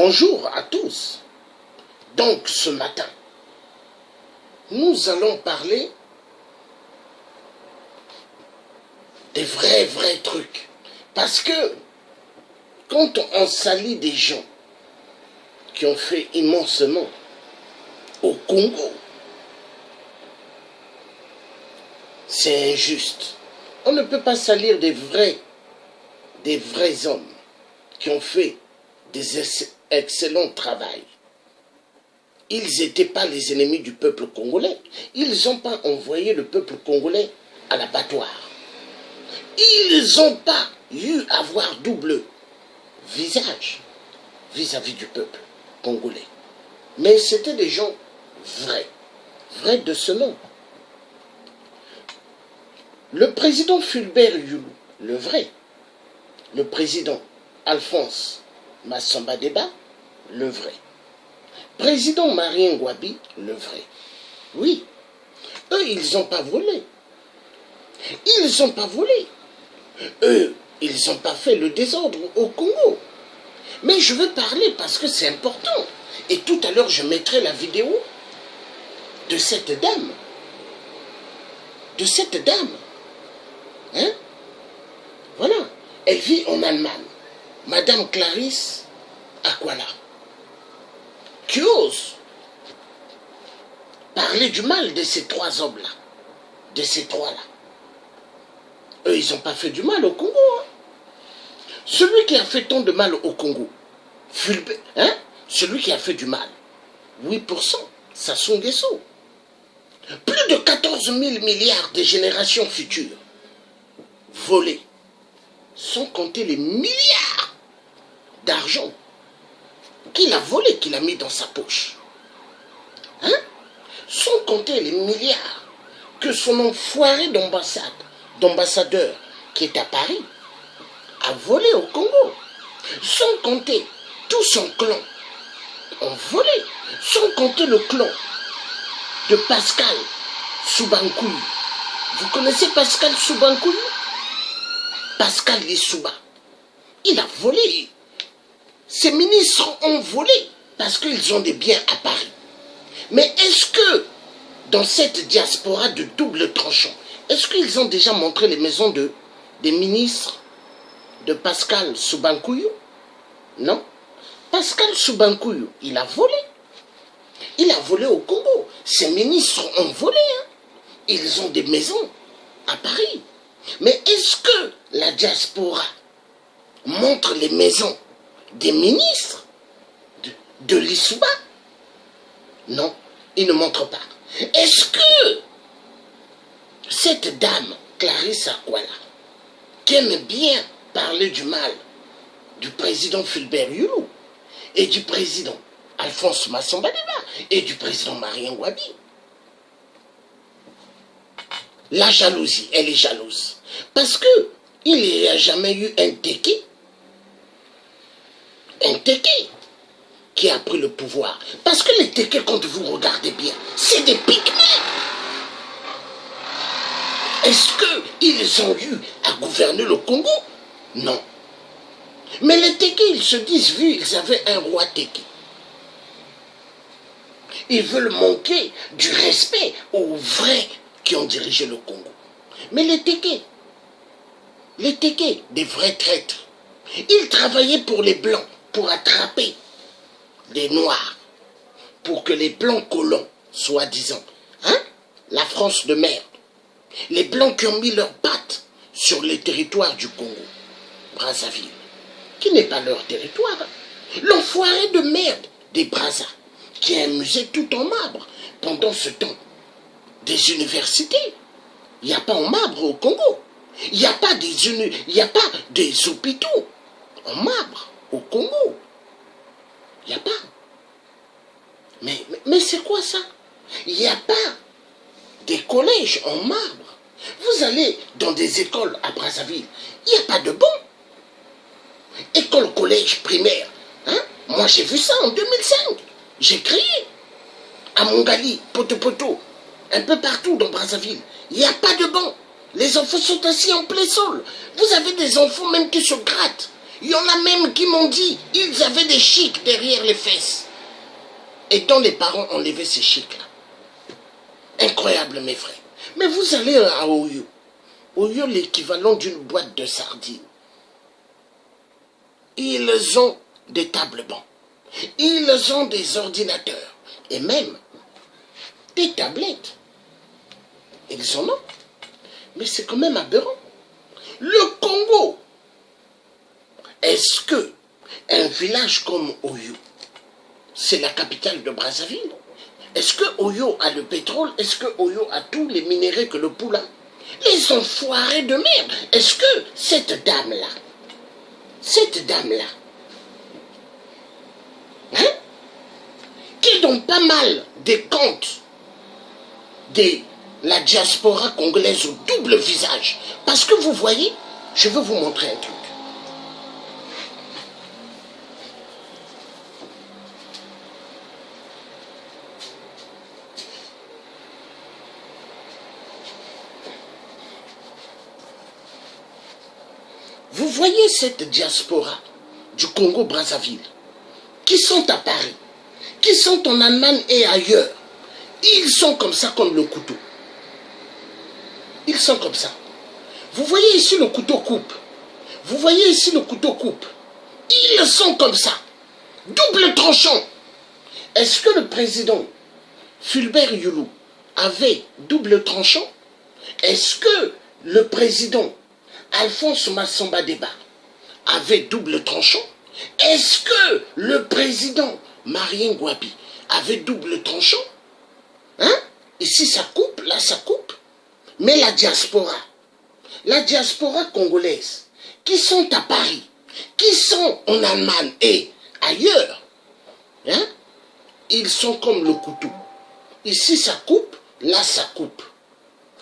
Bonjour à tous. Donc ce matin, nous allons parler des vrais trucs. Parce que quand on salit des gens qui ont fait immensement au Congo, c'est injuste. On ne peut pas salir des vrais hommes qui ont fait des excellents travail. Ils n'étaient pas les ennemis du peuple congolais. Ils n'ont pas envoyé le peuple congolais à l'abattoir. Ils n'ont pas eu à avoir double visage vis-à-vis du peuple congolais. Mais c'était des gens vrais de ce nom. Le président Fulbert Yulu, le vrai. Le président Alphonse Massamba Deba, le vrai. Président Marien Ngouabi, le vrai. Oui, eux, ils n'ont pas volé. Ils n'ont pas volé. Eux, ils n'ont pas fait le désordre au Congo. Mais je veux parler parce que c'est important. Et tout à l'heure, je mettrai la vidéo de cette dame. De cette dame. Hein? Voilà. Elle vit en Allemagne. Madame Clarisse Aquala. Qui ose parler du mal de ces trois hommes-là. De ces trois-là. Eux, ils n'ont pas fait du mal au Congo. Hein? Celui qui a fait tant de mal au Congo, hein? Celui qui a fait du mal, 8%, Sassou Nguesso. Plus de 14 000 milliards de générations futures volées, sans compter les milliards d'argent qu'il a volé, qu'il a mis dans sa poche. Hein? Sans compter les milliards que son enfoiré d'ambassadeur qui est à Paris a volé au Congo. Sans compter tout son clan ont volé. Sans compter le clan de Pascal Soubankouyou. Vous connaissez Pascal Soubankouyou? Pascal Lissouba. Il a volé. Ces ministres ont volé parce qu'ils ont des biens à Paris. Mais est-ce que dans cette diaspora de double tranchant, est-ce qu'ils ont déjà montré les maisons des ministres de Pascal Soubankouyou? Non. Pascal Soubankouyou, il a volé. Il a volé au Congo. Ces ministres ont volé. Hein? Ils ont des maisons à Paris. Mais est-ce que la diaspora montre les maisons des ministres de Lissouba? Non, il ne montre pas. Est-ce que cette dame, Clarisse Aquala, qui aime bien parler du mal du président Fulbert Yulu et du président Alphonse Massamba Deba et du président Marien Ngouabi, la jalousie, elle est jalouse. Parce que il n'y a jamais eu un Téké qui a pris le pouvoir. Parce que les Téké, quand vous regardez bien, c'est des pygmées. Est-ce qu'ils ont eu à gouverner le Congo? Non. Mais les Téké, ils se disent, vu qu'ils avaient un roi Téké, ils veulent manquer du respect aux vrais qui ont dirigé le Congo. Mais les Téké, des vrais traîtres, ils travaillaient pour les Blancs, pour attraper les Noirs, pour que les Blancs colons, soi-disant, hein, la France de merde, les Blancs qui ont mis leurs pattes sur les territoires du Congo, Brazzaville, qui n'est pas leur territoire, l'enfoiré de merde des Brazza, qui a un musée tout en marbre pendant ce temps, des universités, il n'y a pas en marbre au Congo, il n'y a pas des hôpitaux en marbre au Congo, il n'y a pas. Mais c'est quoi ça? Il n'y a pas des collèges en marbre. Vous allez dans des écoles à Brazzaville, il n'y a pas de bancs. École, collège, primaire. Hein? Moi, j'ai vu ça en 2005. J'ai crié. À Mongali, Poto, un peu partout dans Brazzaville. Il n'y a pas de bancs. Les enfants sont assis en plein sol. Vous avez des enfants même qui se grattent. Il y en a même qui m'ont dit, ils avaient des chics derrière les fesses. Et dont les parents enlevaient ces chics-là. Incroyable, mes frères. Mais vous allez à Oyo. Oyo, l'équivalent d'une boîte de sardines. Ils ont des tables bancs. Ils ont des ordinateurs. Et même des tablettes. Ils en ont. Mais c'est quand même aberrant. Le Congo. Est-ce que un village comme Oyo, c'est la capitale de Brazzaville? Est-ce que Oyo a le pétrole? Est-ce que Oyo a tous les minéraux que le poule a? Les enfoirés de merde. Est-ce que cette dame-là, hein, qui est dans pas mal des comptes de la diaspora congolaise au double visage, parce que vous voyez, je veux vous montrer un truc. Vous voyez cette diaspora du Congo-Brazzaville qui sont à Paris, qui sont en Allemagne et ailleurs. Ils sont comme ça comme le couteau. Ils sont comme ça. Vous voyez ici le couteau coupe. Vous voyez ici le couteau coupe. Ils sont comme ça. Double tranchant. Est-ce que le président Fulbert Youlou avait double tranchant? Est-ce que le président Alphonse Massamba Deba avait double tranchant? Est-ce que le président Marien Ngouabi avait double tranchant? Hein? Ici ça coupe, là ça coupe. Mais la diaspora congolaise, qui sont à Paris, qui sont en Allemagne et ailleurs, hein? Ils sont comme le couteau. Ici ça coupe, là ça coupe.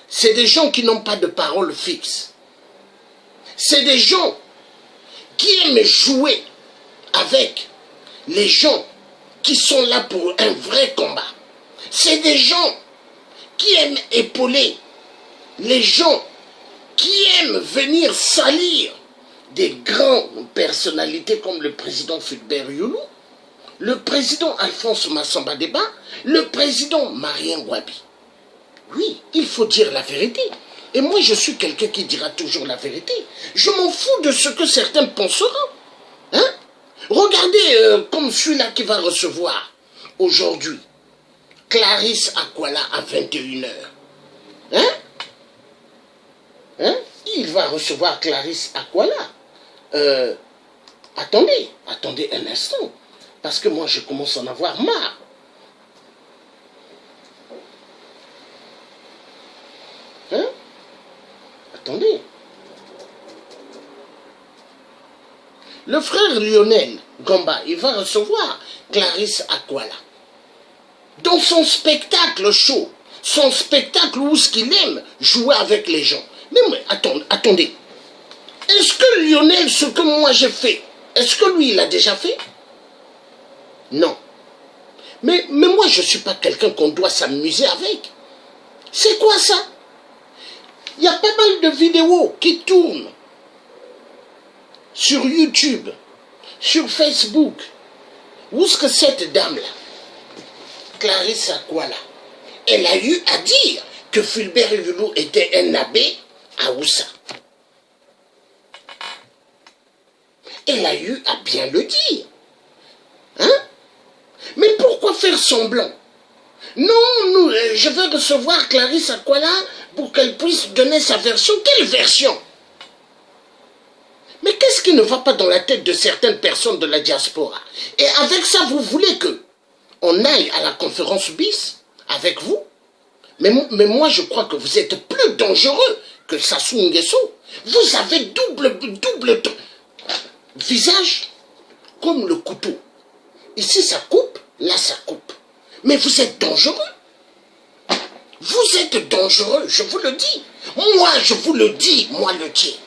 C'est des gens qui n'ont pas de parole fixe. C'est des gens qui aiment jouer avec les gens qui sont là pour un vrai combat. C'est des gens qui aiment épauler les gens qui aiment venir salir des grandes personnalités comme le président Fulbert Youlou, le président Alphonse Massamba Deba, le président Marien Ngouabi. Oui, il faut dire la vérité. Et moi, je suis quelqu'un qui dira toujours la vérité. Je m'en fous de ce que certains penseront. Hein? Regardez comme celui-là qui va recevoir aujourd'hui Clarisse Akwala à 21h. Hein? Hein? Il va recevoir Clarisse Akwala. Attendez un instant. Parce que moi, je commence à en avoir marre. Hein? Attendez. Le frère Lionel Gomba, il va recevoir Clarisse Akwala. Dans son spectacle show, son spectacle où ce qu'il aime jouer avec les gens. Mais attendez. Est-ce que Lionel, ce que moi j'ai fait, est-ce que lui il a déjà fait? Non. Mais moi je ne suis pas quelqu'un qu'on doit s'amuser avec. C'est quoi ça? Il y a pas mal de vidéos qui tournent sur YouTube, sur Facebook. Où est-ce que cette dame-là, Clarisse Akwala, elle a eu à dire que Fulbert Youlou était un abbé à Oussa. Elle a eu à bien le dire. Hein? Mais pourquoi faire semblant? Non, je veux recevoir Clarisse Akwala pour qu'elle puisse donner sa version. Quelle version? Mais qu'est-ce qui ne va pas dans la tête de certaines personnes de la diaspora? Et avec ça, vous voulez que on aille à la conférence BIS avec vous? Mais moi, je crois que vous êtes plus dangereux que Sassou Nguesso. Vous avez double visage comme le couteau. Ici, ça coupe, là, ça coupe. Mais vous êtes dangereux. Vous êtes dangereux, je vous le dis. Moi, je vous le dis, moi le dis.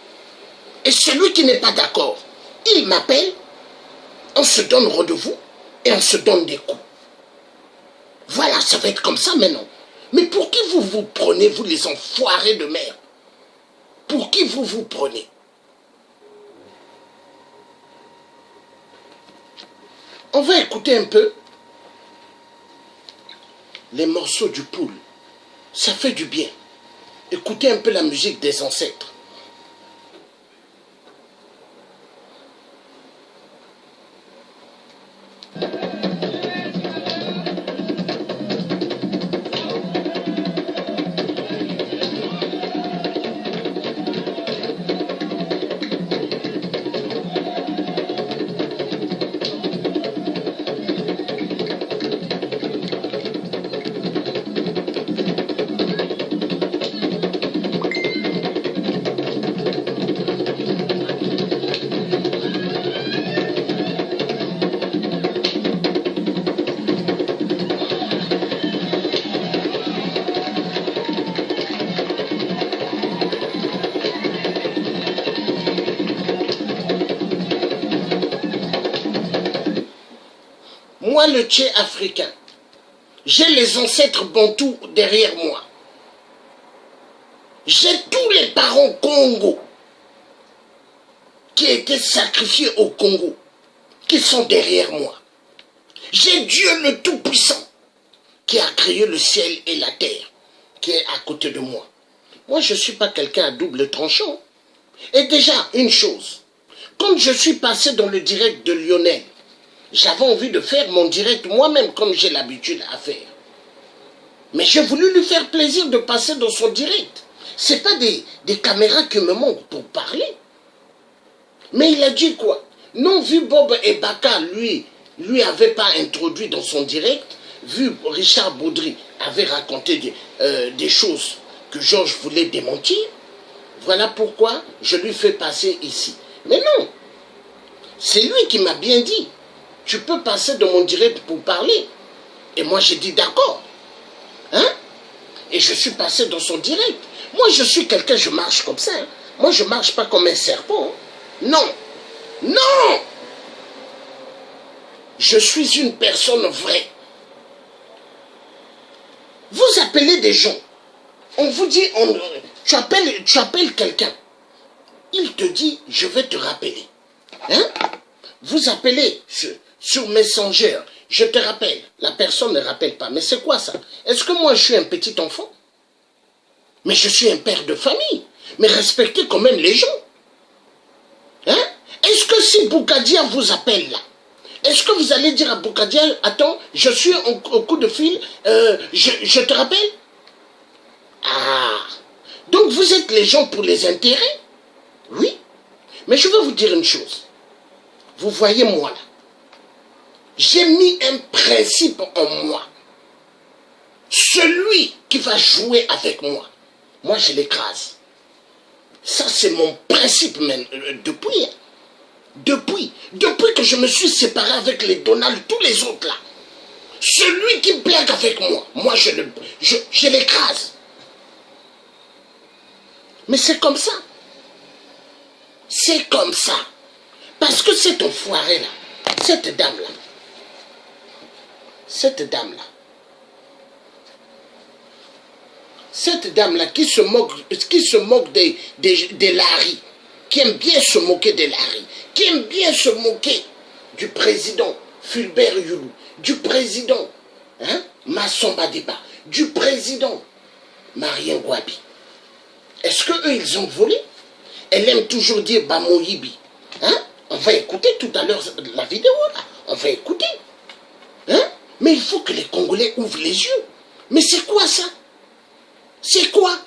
Et celui qui n'est pas d'accord, il m'appelle, on se donne rendez-vous et on se donne des coups. Voilà, ça va être comme ça maintenant. Mais pour qui vous vous prenez, vous les enfoirés de merde? Pour qui vous vous prenez? On va écouter un peu les morceaux du Poul. Ça fait du bien. Écoutez un peu la musique des ancêtres. Moi, le Tché africain, j'ai les ancêtres bantous derrière moi. J'ai tous les parents Congo qui étaient sacrifiés au Congo, qui sont derrière moi. J'ai Dieu le Tout-Puissant qui a créé le ciel et la terre, qui est à côté de moi. Moi, je ne suis pas quelqu'un à double tranchant. Et déjà, une chose, quand je suis passé dans le direct de Lionel, j'avais envie de faire mon direct moi-même comme j'ai l'habitude à faire. Mais j'ai voulu lui faire plaisir de passer dans son direct. Ce n'est pas des caméras qui me manquent pour parler. Mais il a dit quoi? Non, vu Bob et Baka, lui avait pas introduit dans son direct, vu Richard Baudry avait raconté des choses que Georges voulait démentir, voilà pourquoi je lui fais passer ici. Mais non, c'est lui qui m'a bien dit. Tu peux passer dans mon direct pour parler. Et moi, j'ai dit d'accord. Hein? Et je suis passé dans son direct. Moi, je suis quelqu'un, je marche comme ça. Hein? Moi, je ne marche pas comme un serpent. Hein? Non. Non. Je suis une personne vraie. Vous appelez des gens. On vous dit, tu appelles quelqu'un. Il te dit, je vais te rappeler. Hein? Vous appelez sur Messenger, je te rappelle. La personne ne rappelle pas. Mais c'est quoi ça? Est-ce que moi je suis un petit enfant? Mais je suis un père de famille. Mais respectez quand même les gens. Hein? Est-ce que si Bougadia vous appelle là, est-ce que vous allez dire à Bougadia, attends, je suis au coup de fil, je te rappelle? Ah, donc vous êtes les gens pour les intérêts? Oui. Mais je vais vous dire une chose. Vous voyez moi là. J'ai mis un principe en moi. Celui qui va jouer avec moi, moi je l'écrase. Ça c'est mon principe même depuis. Hein. Depuis que je me suis séparé avec les Donald, tous les autres là. Celui qui blague avec moi, moi je l'écrase. Mais c'est comme ça. C'est comme ça. Parce que cet enfoiré là, cette dame là, cette dame là qui se moque des Larry, qui aime bien se moquer des Larry, qui aime bien se moquer du président Fulbert Youlou, du président Massamba Deba, du président Marien Gouabi. Est-ce qu'eux ils ont volé? Elle aime toujours dire Bamoyibi. Hein? On va écouter tout à l'heure la vidéo là. On va écouter. Hein? Mais il faut que les Congolais ouvrent les yeux. Mais c'est quoi ça? C'est quoi?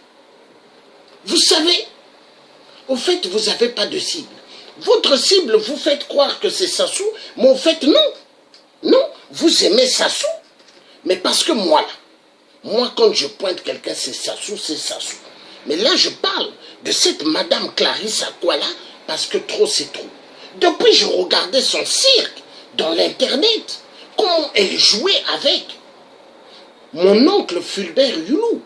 Vous savez, au fait, vous n'avez pas de cible. Votre cible, vous faites croire que c'est Sassou, mais au fait, non. Non, vous aimez Sassou. Mais parce que moi, là, moi, quand je pointe quelqu'un, c'est Sassou, c'est Sassou. Mais là, je parle de cette Madame Clarisse Akwala, parce que trop, c'est trop. Depuis, je regardais son cirque dans l'Internet. Comment elle jouait avec mon oncle Fulbert Youlou.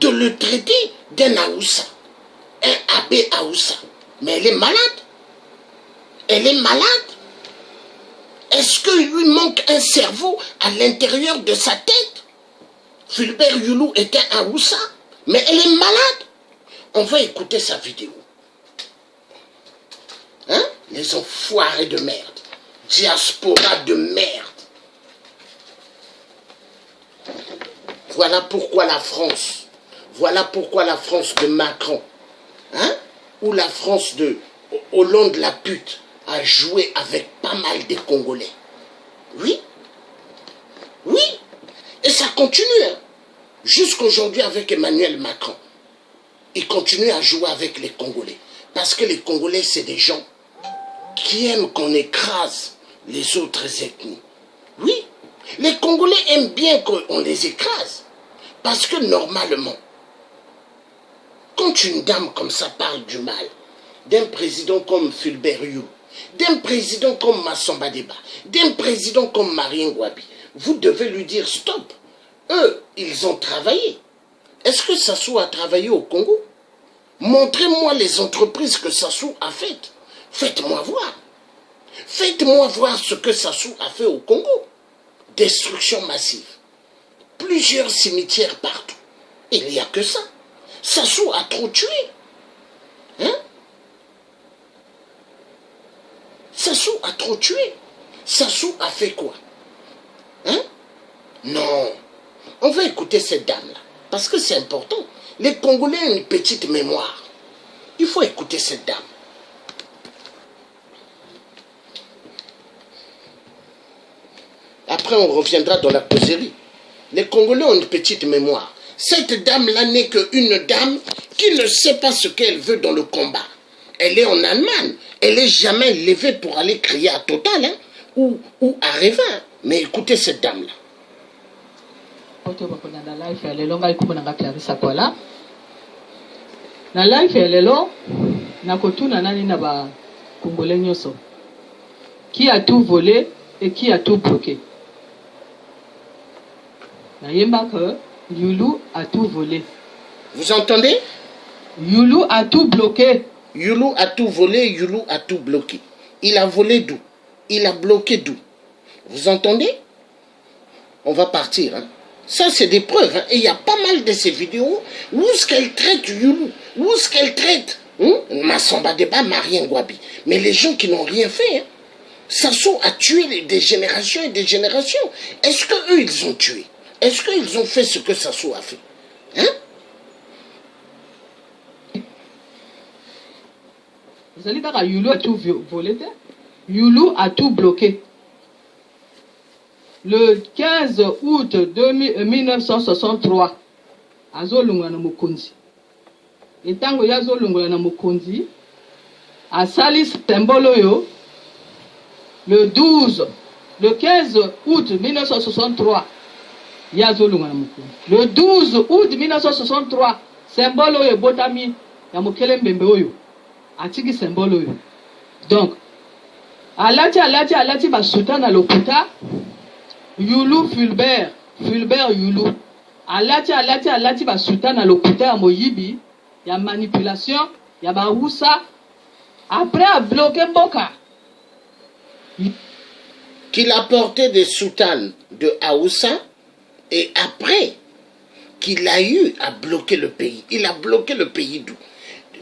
De le traiter d'un Aoussa. Un abbé Aoussa. Mais elle est malade. Elle est malade. Est-ce qu'il lui manque un cerveau à l'intérieur de sa tête? Fulbert Youlou était un Aoussa. Mais elle est malade. On va écouter sa vidéo. Hein? Les enfoirés de merde. Diaspora de merde. Voilà pourquoi la France de Macron, hein, ou la France de Hollande la pute, a joué avec pas mal des Congolais. Oui. Oui. Et ça continue, hein. Jusqu'aujourd'hui avec Emmanuel Macron. Il continue à jouer avec les Congolais. Parce que les Congolais, c'est des gens qui aiment qu'on écrase les autres ethnies. Oui. Les Congolais aiment bien qu'on les écrase. Parce que normalement, quand une dame comme ça parle du mal, d'un président comme Fulbert Yu, d'un président comme Massamba Deba, d'un président comme Marien Ngouabi, vous devez lui dire stop. Eux, ils ont travaillé. Est-ce que Sassou a travaillé au Congo? Montrez-moi les entreprises que Sassou a faites. Faites-moi voir. Faites-moi voir ce que Sassou a fait au Congo. Destruction massive. Plusieurs cimetières partout. Il n'y a que ça. Sassou a trop tué. Hein? Sassou a trop tué. Sassou a fait quoi? Hein? Non. On va écouter cette dame-là. Parce que c'est important. Les Congolais ont une petite mémoire. Il faut écouter cette dame. Après, on reviendra dans la causerie. Les Congolais ont une petite mémoire. Cette dame-là n'est qu'une dame qui ne sait pas ce qu'elle veut dans le combat. Elle est en Allemagne. Elle n'est jamais levée pour aller crier à Total, hein, ou à Révin. Mais écoutez cette dame-là. Na life lelo na kotuna nani na ba Congolais nyoso qui a tout volé et qui a tout bloqué. Na yemba que Youlou a tout volé. Vous entendez? Youlou a tout bloqué. Youlou a tout volé, Youlou a tout bloqué. Il a volé d'où? Il a bloqué d'où? Vous entendez? On va partir, hein? Ça, c'est des preuves. Hein? Et il y a pas mal de ces vidéos où est-ce qu'elle traite Youlou, où est-ce qu'elle traite Massamba Deba, Marien Ngouabi. Mais les gens qui n'ont rien fait, hein? Sassou a tué des générations et des générations. Est-ce qu'eux, ils ont tué? Est-ce qu'ils ont fait ce que Sassou a fait? Hein? Vous allez dire que Youlou a tout volé. Youlou a tout bloqué. Le 15 août 1963, azolungwa na Mukonzi. Etango yazolungwa na Mukonzi, a Salis Temboloyo, le 15 août 1963, yazolungwa na Mukonzi. Le 12 août 1963, Semboloyo botami ya mokele mbembe oyo. Atiki Semboloyo. Donc, alati ba sultana lokuta. Youlou Fulbert Youlou. Alati ba sultana lokuta ya moyibi, ya manipulation, ya ba roussa. Après a bloqué Mboka. Qu'il a porté des soutanes de Aoussa et après qu'il a eu à bloquer le pays. Il a bloqué le pays d'où?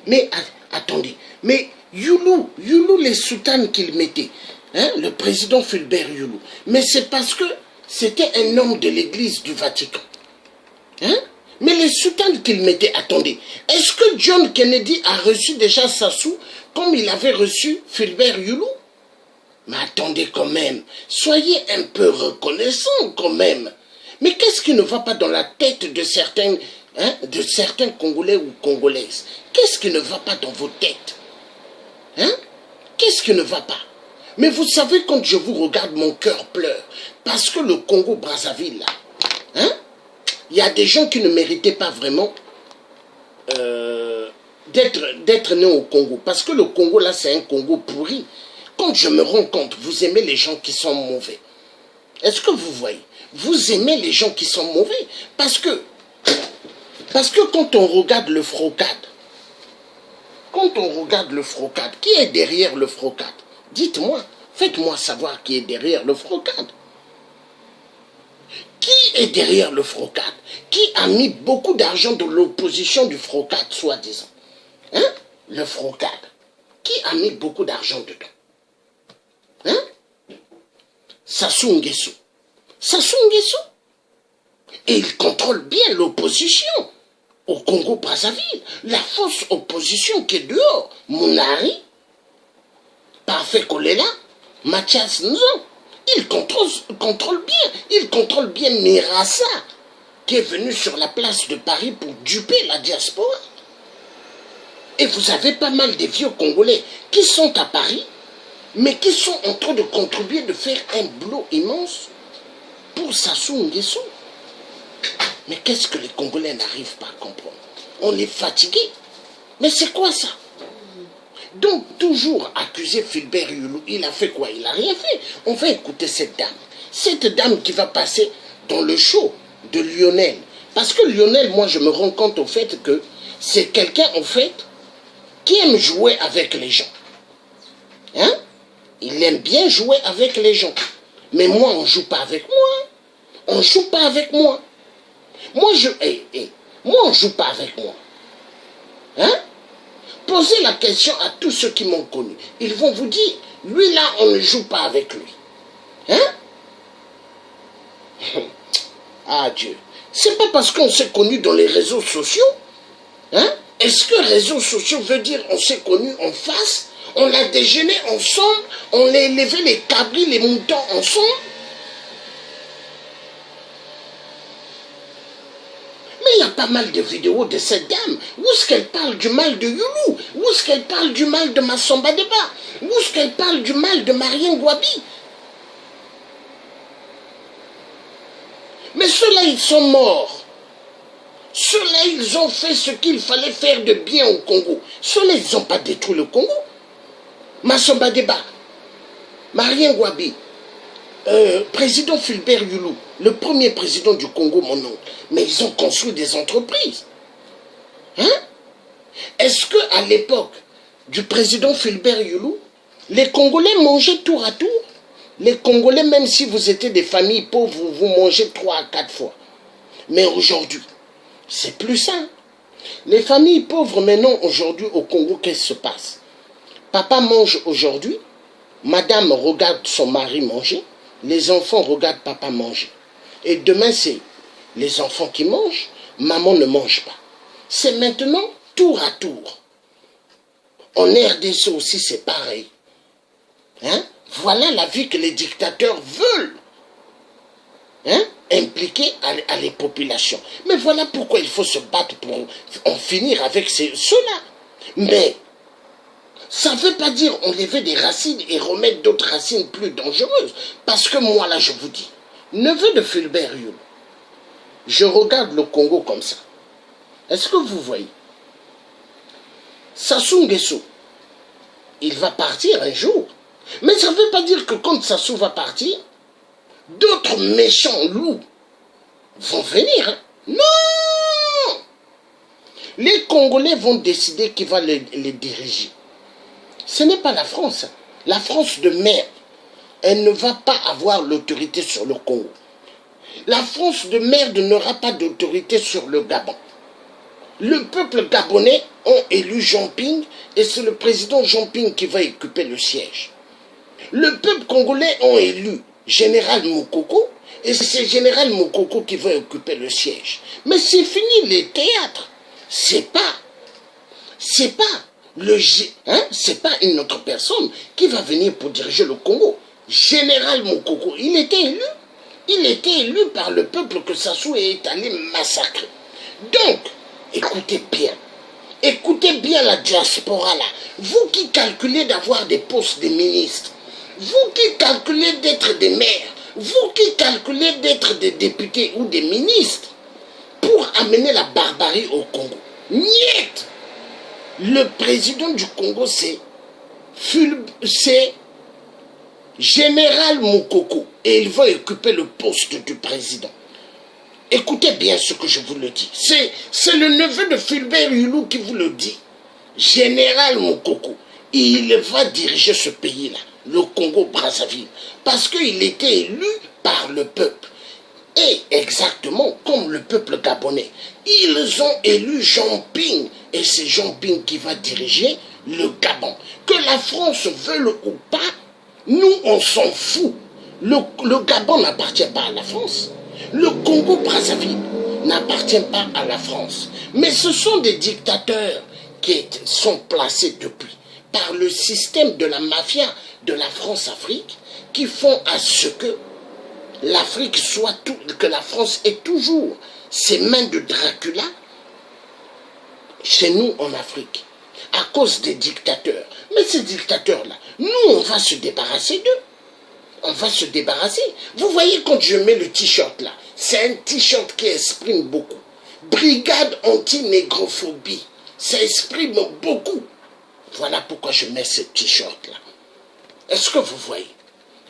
Mais attendez, mais Youlou, les soutanes qu'il mettait, hein, le président Fulbert Youlou, mais c'est parce que c'était un homme de l'église du Vatican. Hein? Mais les soutanes qu'il mettait, attendez, est-ce que John Kennedy a reçu déjà Sassou comme il avait reçu Fulbert Youlou? Mais attendez quand même, soyez un peu reconnaissants quand même. Mais qu'est-ce qui ne va pas dans la tête de certains, hein, Congolais ou Congolaises? Qu'est-ce qui ne va pas dans vos têtes? Hein? Qu'est-ce qui ne va pas? Mais vous savez, quand je vous regarde, mon cœur pleure. Parce que le Congo-Brazzaville, là, hein, il y a des gens qui ne méritaient pas vraiment d'être nés au Congo. Parce que le Congo, là, c'est un Congo pourri. Quand je me rends compte, vous aimez les gens qui sont mauvais. Est-ce que vous voyez? Vous aimez les gens qui sont mauvais. Parce que quand on regarde le Frocade, qui est derrière le Frocade? Dites-moi, faites-moi savoir qui est derrière le Frocade. Qui est derrière le Frocade? Qui a mis beaucoup d'argent dans l'opposition du Frocade, soi-disant? Hein? Le Frocade. Qui a mis beaucoup d'argent dedans? Hein? Sassou Nguesso. Sassou Nguesso. Et il contrôle bien l'opposition au Congo-Brazzaville. La fausse opposition qui est dehors. Mounari, Parfait Kolela, Mathias Nzon. Il contrôle bien. Il contrôle bien Mirassa, qui est venu sur la place de Paris pour duper la diaspora. Et vous avez pas mal de vieux Congolais qui sont à Paris, mais qui sont en train de contribuer, de faire un boulot immense pour Sassou Nguesso. Mais qu'est-ce que les Congolais n'arrivent pas à comprendre? On est fatigué. Mais c'est quoi ça? Donc, toujours accuser Fulbert Yulu, il a fait quoi? Il n'a rien fait. On va écouter cette dame. Cette dame qui va passer dans le show de Lionel. Parce que Lionel, moi, je me rends compte au fait que c'est quelqu'un, en fait, qui aime jouer avec les gens. Hein? Il aime bien jouer avec les gens. Mais moi, on ne joue pas avec moi. On ne joue pas avec moi. Moi, moi, on ne joue pas avec moi. Hein? Posez la question à tous ceux qui m'ont connu. Ils vont vous dire, lui là, on ne joue pas avec lui. Hein? Ah Dieu. C'est pas parce qu'on s'est connu dans les réseaux sociaux. Hein? Est-ce que réseaux sociaux veut dire on s'est connu en face? On a déjeuné ensemble? On a élevé les cabris, les moutons ensemble? Mais il y a pas mal de vidéos de cette dame. Où est-ce qu'elle parle du mal de Youlou? Où est-ce qu'elle parle du mal de Massamba Deba? Où est-ce qu'elle parle du mal de Marien Gouabi? Mais ceux-là, ils sont morts. Ceux-là, ils ont fait ce qu'il fallait faire de bien au Congo. Ceux-là, ils n'ont pas détruit le Congo. Massamba Deba, Marien Gouabi, président Fulbert Yulu, le premier président du Congo, mon oncle. Mais ils ont construit des entreprises. Hein? Est-ce qu'à l'époque du président Fulbert Yulu, les Congolais mangeaient tour à tour? Les Congolais, même si vous étiez des familles pauvres, vous mangez 3 à 4 fois. Mais aujourd'hui, c'est plus ça. Les familles pauvres, maintenant, aujourd'hui, au Congo, qu'est-ce qui se passe? Papa mange aujourd'hui, madame regarde son mari manger, les enfants regardent papa manger. Et demain, c'est les enfants qui mangent, maman ne mange pas. C'est maintenant tour à tour. En RDC aussi, c'est pareil. Hein? Voilà la vie que les dictateurs veulent. Hein? Impliquer à les populations. Mais voilà pourquoi il faut se battre pour en finir avec ceux-là. Mais ça ne veut pas dire enlever des racines et remettre d'autres racines plus dangereuses. Parce que moi, là, je vous dis, neveu de Fulbert Yulu, je regarde le Congo comme ça. Est-ce que vous voyez? Sassou Nguesso, il va partir un jour. Mais ça ne veut pas dire que quand Sassou va partir, d'autres méchants loups vont venir. Hein? Non! Les Congolais vont décider qui va les diriger. Ce n'est pas la France. La France de merde, elle ne va pas avoir l'autorité sur le Congo. La France de merde n'aura pas d'autorité sur le Gabon. Le peuple gabonais a élu Jean Ping et c'est le président Jean Ping qui va occuper le siège. Le peuple congolais a élu Général Moukoko et c'est Général Moukoko qui va occuper le siège. Mais c'est fini les théâtres. C'est pas une autre personne qui va venir pour diriger le Congo. Général Moukoko, il était élu. Il était élu par le peuple que Sassou est allé massacrer. Donc, écoutez bien la diaspora là. Vous qui calculez d'avoir des postes de ministres, vous qui calculez d'être des maires, vous qui calculez d'être des députés ou des ministres, pour amener la barbarie au Congo. Niet! Le président du Congo, c'est Général Moukoko et il va occuper le poste du président. Écoutez bien ce que je vous le dis. C'est le neveu de Fulbert Yulu qui vous le dit. Général Moukoko, il va diriger ce pays-là, le Congo-Brazzaville, parce qu'il était élu par le peuple. Et exactement comme le peuple gabonais, ils ont élu Jean Ping, et c'est Jean Ping qui va diriger le Gabon. Que la France veuille ou pas, nous on s'en fout. Le Gabon n'appartient pas à la France. Le Congo-Brazzaville n'appartient pas à la France. Mais ce sont des dictateurs qui sont placés depuis par le système de la mafia de la France-Afrique qui font à ce que l'Afrique soit tout, que la France ait toujours ses mains de Dracula chez nous en Afrique, à cause des dictateurs. Mais ces dictateurs-là, nous, on va se débarrasser d'eux. On va se débarrasser. Vous voyez quand je mets le t-shirt là, c'est un t-shirt qui exprime beaucoup. Brigade anti-négrophobie, ça exprime beaucoup. Voilà pourquoi je mets ce t-shirt là. Est-ce que vous voyez?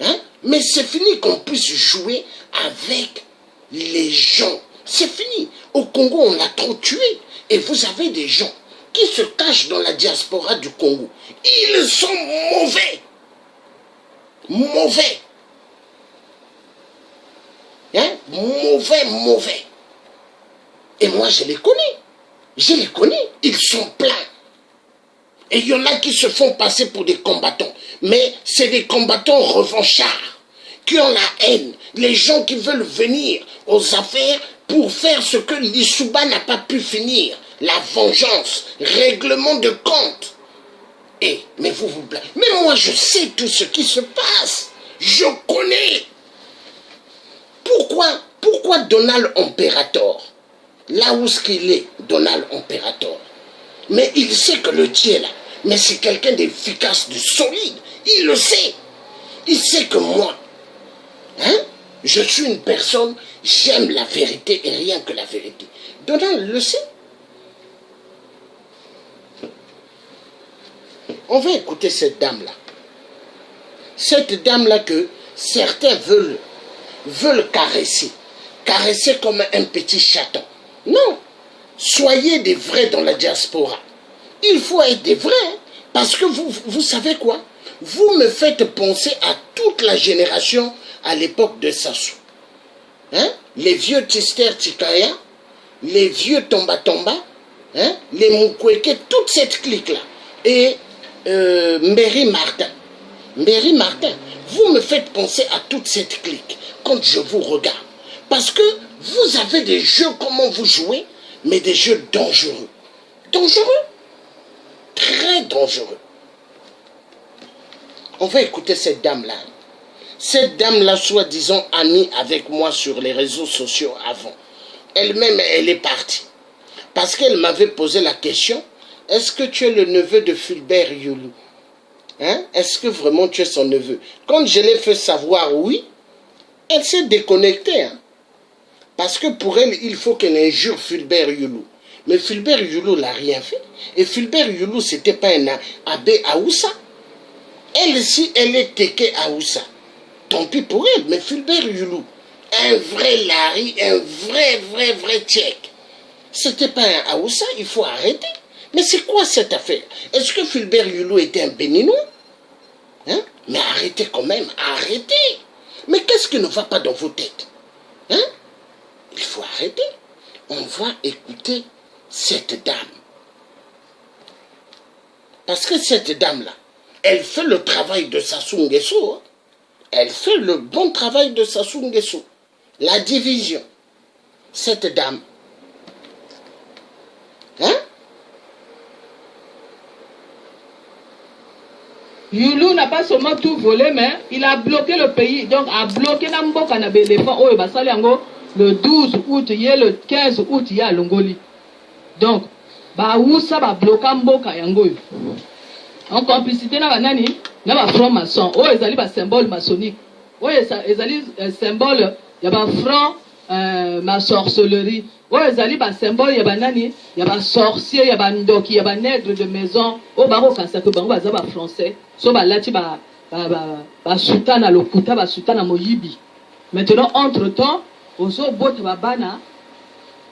Hein? Mais c'est fini qu'on puisse jouer avec les gens. C'est fini. Au Congo, on a trop tué. Et vous avez des gens qui se cachent dans la diaspora du Congo. Ils sont mauvais. Mauvais. Hein? Mauvais. Et moi, je les connais. Je les connais. Ils sont pleins. Et il y en a qui se font passer pour des combattants. Mais c'est des combattants revanchards, qui ont la haine. Les gens qui veulent venir aux affaires pour faire ce que l'Issouba n'a pas pu finir. La vengeance, règlement de compte. Mais vous vous blaguez. Mais moi, je sais tout ce qui se passe. Je connais. Pourquoi Donald Imperator, là où ce qu'il est, Donald Imperator, mais il sait que le tien là, mais c'est quelqu'un d'efficace, de solide. Il le sait. Il sait que moi, hein, je suis une personne, j'aime la vérité et rien que la vérité. Donald le sait. On va écouter cette dame-là. Cette dame-là que certains veulent caresser. Caresser comme un petit chaton. Non. Soyez des vrais dans la diaspora. Il faut être des vrais. Parce que vous savez quoi? Vous me faites penser à toute la génération à l'époque de Sassou. Hein? Les vieux Tister Tikaya, les vieux Tomba Tomba, hein? Les Mukweke, toute cette clique-là. Et Mbéry Martin. Mbéry Martin, vous me faites penser à toute cette clique quand je vous regarde. Parce que vous avez des jeux, comment vous jouez, mais des jeux dangereux. Dangereux. Très dangereux. On va écouter cette dame-là. Cette dame-là, soi-disant amie avec moi sur les réseaux sociaux avant. Elle-même, elle est partie. Parce qu'elle m'avait posé la question, est-ce que tu es le neveu de Fulbert Youlou? Hein? Est-ce que vraiment tu es son neveu? Quand je l'ai fait savoir oui, elle s'est déconnectée. Hein? Parce que pour elle, il faut qu'elle injure Fulbert Youlou. Mais Fulbert Youlou n'a rien fait. Et Fulbert Youlou, ce n'était pas un abbé Aoussa. Elle, si elle est Teke Aoussa, tant pis pour elle. Mais Fulbert Youlou, un vrai Larry, un vrai Tchèque. Ce n'était pas un Aoussa, il faut arrêter. Mais c'est quoi cette affaire? Est-ce que Fulbert Youlou était un Béninois? Hein? Mais arrêtez quand même, arrêtez. Mais qu'est-ce qui ne va pas dans vos têtes? Hein? Il faut arrêter. On va écouter cette dame. Parce que cette dame-là, elle fait le travail de Sassou Nguesso. Hein? Elle fait le bon travail de Sassou Nguesso. La division. Cette dame. Hein? Youlou n'a pas seulement tout volé, mais il a bloqué le pays. Donc, a bloqué Namboka na Béléphant. Oh, le 12 août, il y a le 15 août, il y a Longoli. Donc, où ça va bloquer Mboka Yango. En complicité, na banani, na ba franc-maçon. Oh, ils allaient ba symbole maçonnique. Oh, ils allaient symbole, il y a ba franc, ma sorcellerie. Oh, ils allaient ba symbole, il y a ba nani, il y a ba sorcier, il y a ba ndoki, il y a ba nègre de maison. Oh, baro kansa que bango ba za ba français. So ba lati ba sultana lokuta, ba sultana moyibi. Maintenant, entre-temps, ozo bota ba bana,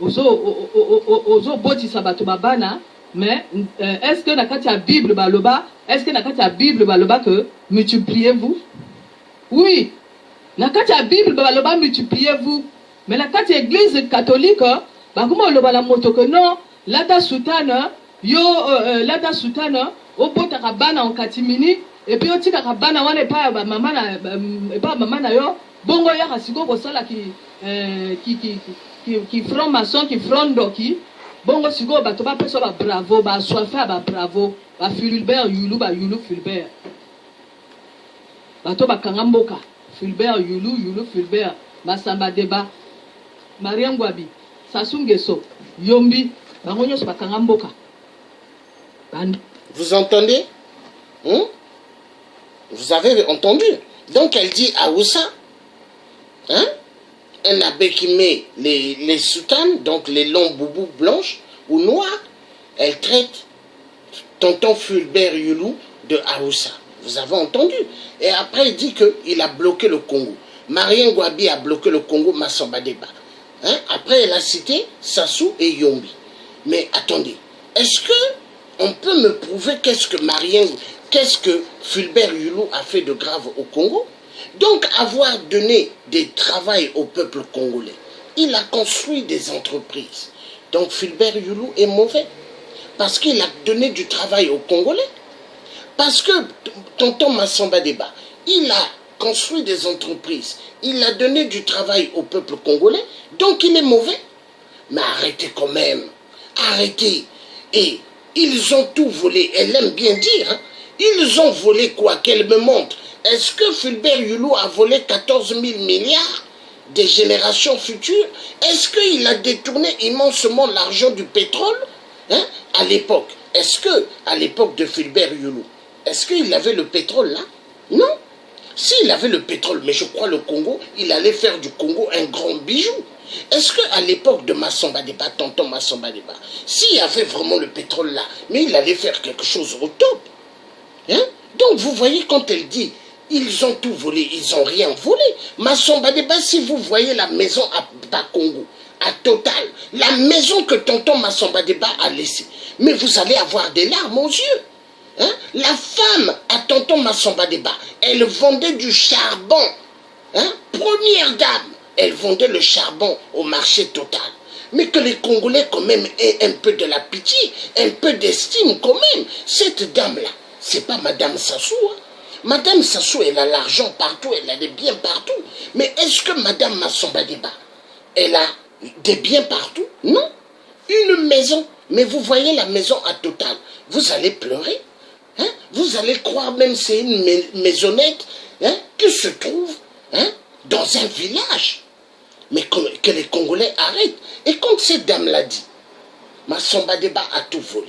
ozo boti sabato ba bana. Mais est-ce que dans la Bible baloba, est-ce que dans la Bible baloba que multipliez-vous? Oui. Dans la Bible baloba multipliez-vous. Mais dans l'église catholique, bah comment le bala moto que non, lata soutane, yo lata soutane, obotaka bana en catimini et puis otikaka bana wana epa ba mama na yo bongo yaka siko kosala ki front maçon ki front doki bongo siko bato bapesa ba bravo ba soifa ba bravo ba Fulbert Yulu ba Yulu Fulbert bato bakanga mboka Fulbert Yulu Fulbert Masamba Deba Maria Ngwabi Sassou Nguesso Yombi bango nyonso bakanga mboka. Vous entendez? Vous avez entendu? Donc elle dit à Oussa, hein? Un abbé qui met les soutanes, donc les longs boubous blanches ou noirs, elle traite tonton Fulbert Yulu de Aoussa. Vous avez entendu? Et après il dit qu'il a bloqué le Congo. Marien Ngouabi a bloqué le Congo, Masamba Deba. Hein? Après elle a cité Sassou et Yombi. Mais attendez, est-ce que on peut me prouver qu'est-ce que Fulbert Yulu a fait de grave au Congo? Donc avoir donné des travail au peuple congolais, il a construit des entreprises. Donc Fulbert Yulu est mauvais parce qu'il a donné du travail aux Congolais. Parce que tonton Masamba Deba, il a construit des entreprises, il a donné du travail au peuple congolais, donc il est mauvais. Mais arrêtez quand même, arrêtez. Et ils ont tout volé, elle aime bien dire, hein? Ils ont volé quoi? Qu'elle me montre. Est-ce que Fulbert Yulu a volé 14 000 milliards des générations futures? Est-ce qu'il a détourné immensément l'argent du pétrole, hein, à l'époque? Est-ce que, à l'époque de Fulbert Yulu, est-ce qu'il avait le pétrole là? Non. S'il avait le pétrole, mais je crois le Congo, il allait faire du Congo un grand bijou. Est-ce qu'à l'époque de Masamba Deba, tonton Masamba Deba, s'il y avait vraiment le pétrole là, mais il allait faire quelque chose au top, hein? Donc vous voyez quand elle dit, ils ont tout volé, ils n'ont rien volé. Masamba Deba, si vous voyez la maison à Bakongo, à Total, la maison que tonton Masamba Deba a laissée, mais vous allez avoir des larmes aux yeux. Hein? La femme à tonton Masamba Deba, elle vendait du charbon. Hein? Première dame, elle vendait le charbon au marché Total. Mais que les Congolais quand même aient un peu de la pitié, un peu d'estime quand même. Cette dame-là, c'est pas Madame Sassou. Hein? Madame Sassou, elle a l'argent partout, elle a des biens partout. Mais est-ce que Madame Masamba Deba, elle a des biens partout? Non. Une maison. Mais vous voyez la maison à Total, vous allez pleurer. Hein? Vous allez croire même c'est une maisonnette, hein, qui se trouve, hein, dans un village. Mais que les Congolais arrêtent. Et comme cette dame l'a dit, Masamba Deba a tout volé.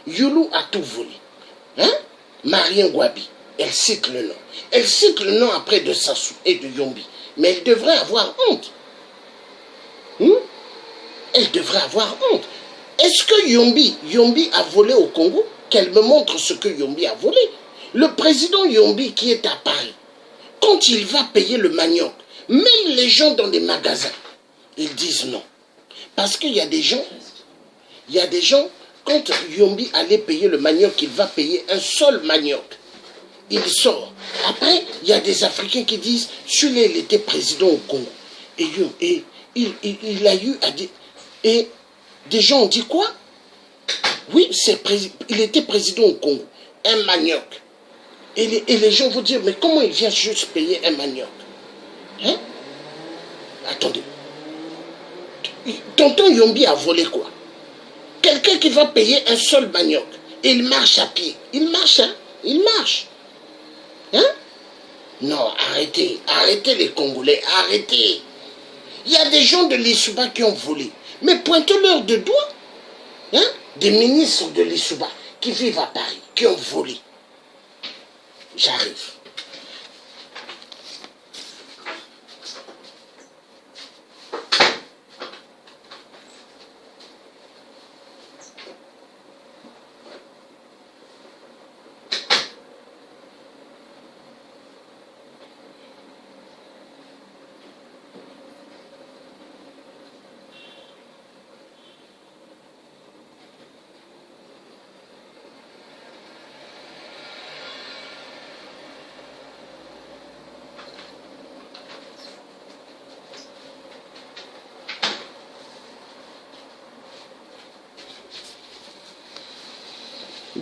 Yulu a tout volé. Hein? Marien Ngouabi, elle cite le nom. Elle cite le nom après de Sassou et de Yombi. Mais elle devrait avoir honte. Elle devrait avoir honte. Est-ce que Yombi a volé au Congo? Qu'elle me montre ce que Yombi a volé. Le président Yombi qui est à Paris, quand il va payer le manioc, même les gens dans les magasins, ils disent non. Parce qu'il y a des gens, quand Yombi allait payer le manioc, il va payer un seul manioc. Il sort. Après, il y a des Africains qui disent, celui-là, il était président au Congo. Et il a eu à dire... Et des gens ont dit quoi? Oui, il était président au Congo. Un manioc. Et les gens vont dire, mais comment il vient juste payer un manioc? Hein? Attendez. Tonton Yombi a volé quoi? Quelqu'un qui va payer un seul manioc. Et il marche à pied. Il marche, hein? Il marche. Hein? Non, arrêtez. Arrêtez les Congolais. Arrêtez. Il y a des gens de l'Issouba qui ont volé. Mais pointez-leur de doigt. Hein? Des ministres de l'Issouba qui vivent à Paris, qui ont volé. J'arrive.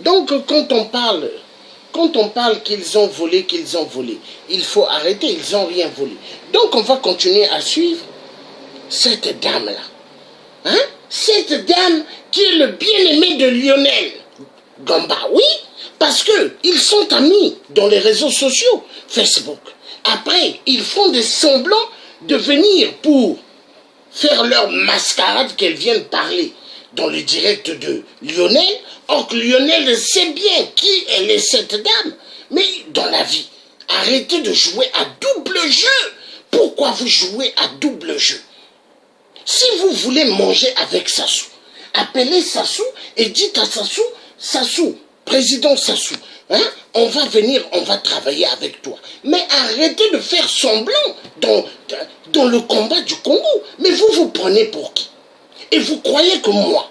Donc quand on parle qu'ils ont volé, il faut arrêter, ils n'ont rien volé. Donc on va continuer à suivre cette dame-là. Hein? Cette dame qui est le bien-aimé de Lionel Gamba, oui, parce qu'ils sont amis dans les réseaux sociaux, Facebook. Après, ils font des semblants de venir pour faire leur mascarade qu'elles viennent parler dans le direct de Lionel. Or que Lionel sait bien qui elle est, cette dame. Mais dans la vie, arrêtez de jouer à double jeu. Pourquoi vous jouez à double jeu? Si vous voulez manger avec Sassou, appelez Sassou et dites à Sassou, Sassou, président Sassou, hein, on va venir, on va travailler avec toi. Mais arrêtez de faire semblant dans le combat du Congo. Mais vous vous prenez pour qui? Et vous croyez que moi,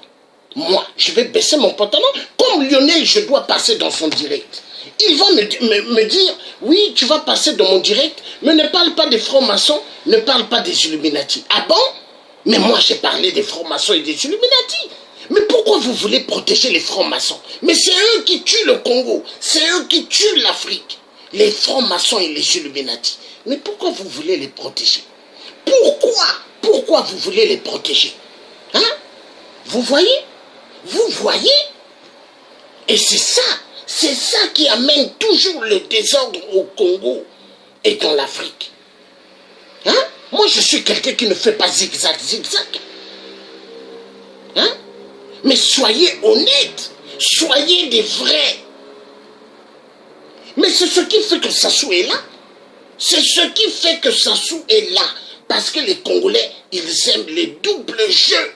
je vais baisser mon pantalon? Comme Lionel, je dois passer dans son direct. Il va me dire, oui, tu vas passer dans mon direct, mais ne parle pas des francs-maçons, ne parle pas des Illuminati. Ah bon? Mais moi, j'ai parlé des francs-maçons et des Illuminati. Mais pourquoi vous voulez protéger les francs-maçons? Mais c'est eux qui tuent le Congo. C'est eux qui tuent l'Afrique. Les francs-maçons et les Illuminati. Mais pourquoi vous voulez les protéger? Pourquoi vous voulez les protéger? Hein? Vous voyez? Vous voyez? Et c'est ça qui amène toujours le désordre au Congo et dans l'Afrique. Hein? Moi, je suis quelqu'un qui ne fait pas zigzag. Hein? Mais soyez honnêtes, soyez des vrais. Mais c'est ce qui fait que Sassou est là. C'est ce qui fait que Sassou est là. Parce que les Congolais, ils aiment les doubles jeux.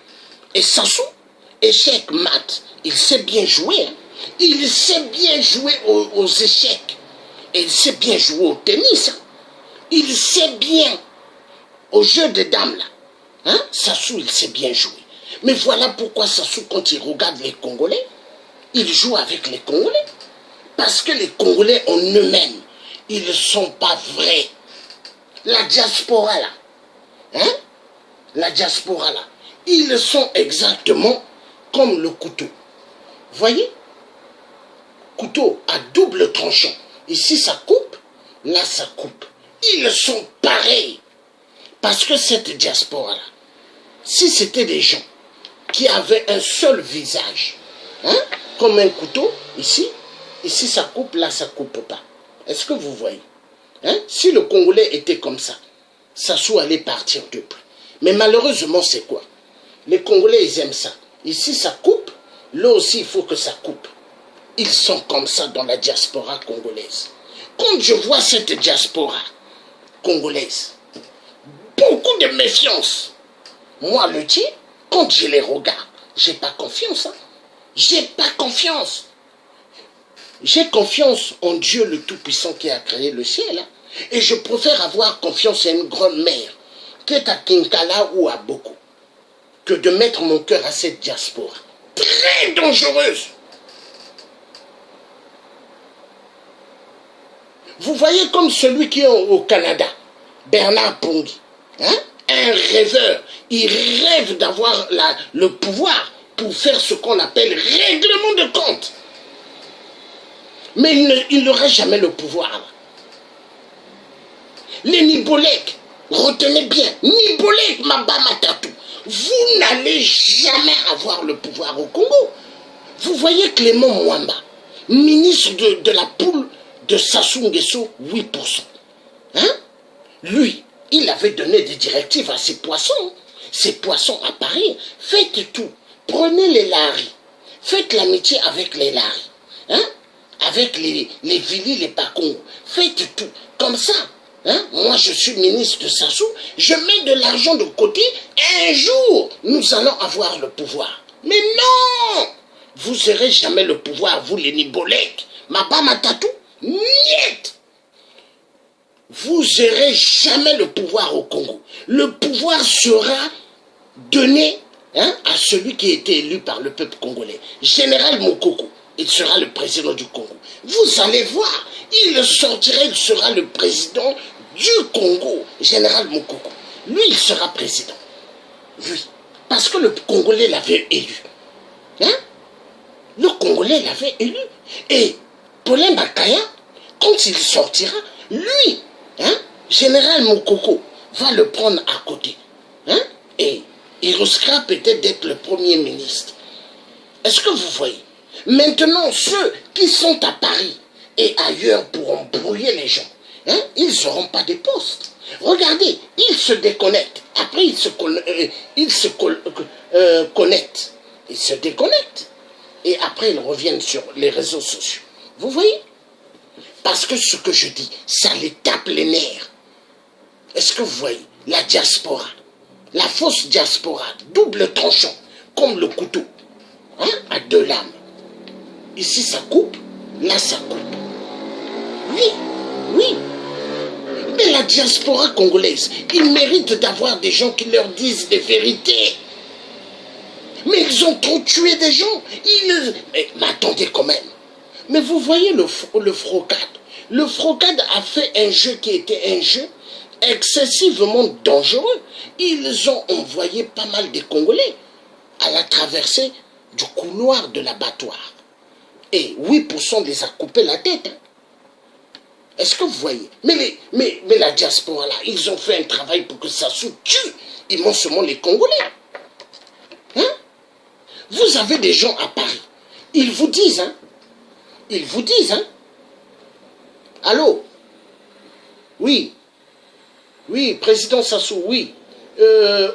Et Sassou, échec, mat, il sait bien jouer. Hein? Il sait bien jouer aux échecs. Et il sait bien jouer au tennis. Hein? Il sait bien au jeu des dames là. Hein? Sassou, il sait bien jouer. Mais voilà pourquoi Sassou, quand il regarde les Congolais, il joue avec les Congolais. Parce que les Congolais en eux-mêmes, ils ne sont pas vrais. La diaspora là, hein? La diaspora là, ils sont exactement comme le couteau. Voyez? Couteau à double tranchant. Ici ça coupe, là ça coupe. Ils sont pareils. Parce que cette diaspora là, si c'était des gens qui avaient un seul visage, hein, comme un couteau, ici ça coupe, là ça coupe pas. Est-ce que vous voyez? Hein? Si le Congolais était comme ça, Sassou allait partir de plus. Mais malheureusement, c'est quoi? Les Congolais, ils aiment ça. Ici ça coupe, là aussi il faut que ça coupe. Ils sont comme ça dans la diaspora congolaise. Quand je vois cette diaspora congolaise, beaucoup de méfiance. Moi, le tien, quand je les regarde, j'ai pas confiance. Hein? J'ai pas confiance. J'ai confiance en Dieu le Tout-Puissant qui a créé le ciel. Hein? Et je préfère avoir confiance à une grand-mère qui est à Kinkala ou à Boko que de mettre mon cœur à cette diaspora. Très dangereuse. Vous voyez comme celui qui est au Canada, Bernard Pongi. Hein? Un rêveur. Il rêve d'avoir le pouvoir pour faire ce qu'on appelle règlement de compte. Mais il n'aura jamais le pouvoir. Les Nibolek, retenez bien, Nibolek Mabamatatou, vous n'allez jamais avoir le pouvoir au Congo. Vous voyez Clément Mwamba, ministre de la poule de Sassou Nguesso, 8%. Hein? Lui, il avait donné des directives à ses poissons à Paris. Faites tout. Prenez les laris. Faites l'amitié avec les laris. Hein? Avec les Vili, les Pakongo. Faites tout. Comme ça. Hein? Moi, je suis ministre de Sassou. Je mets de l'argent de côté. Un jour, nous allons avoir le pouvoir. Mais non! Vous n'aurez jamais le pouvoir, vous les Nibolek. Mabamatatou. Niet! Vous n'aurez jamais le pouvoir au Congo. Le pouvoir sera donné, hein, à celui qui a été élu par le peuple congolais. Général Mokoko, il sera le président du Congo. Vous allez voir, il sortira, il sera le président du Congo. Général Mokoko. Lui, il sera président. Oui. Parce que le Congolais l'avait élu. Hein? Le Congolais l'avait élu. Et Paulin Bakaya, quand il sortira, lui, hein, Général Moukoko, va le prendre à côté. Hein, et il risquera peut-être d'être le Premier ministre. Est-ce que vous voyez? Maintenant, ceux qui sont à Paris et ailleurs pour embrouiller les gens, hein, ils n'auront pas de postes. Regardez, ils se déconnectent. Après, ils se connectent. Ils se déconnectent. Et après, ils reviennent sur les réseaux sociaux. Vous voyez? Parce que ce que je dis, ça les tape les nerfs. Est-ce que vous voyez? La diaspora, la fausse diaspora, double tranchant, comme le couteau, hein, à deux lames. Ici, ça coupe, là, ça coupe. Oui, oui. Mais la diaspora congolaise, ils méritent d'avoir des gens qui leur disent des vérités. Mais ils ont trop tué des gens. Mais attendez quand même. Mais vous voyez le Frocade. Le Frocade a fait un jeu qui était un jeu excessivement dangereux. Ils ont envoyé pas mal de Congolais à la traversée du couloir de l'abattoir. Et 8% les a coupé la tête. Hein. Est-ce que vous voyez? Mais la diaspora là, ils ont fait un travail pour que ça se tue immensément les Congolais. Hein? Vous avez des gens à Paris. Ils vous disent, hein? Ils vous disent, hein? Allô? Oui. Oui, président Sassou, oui.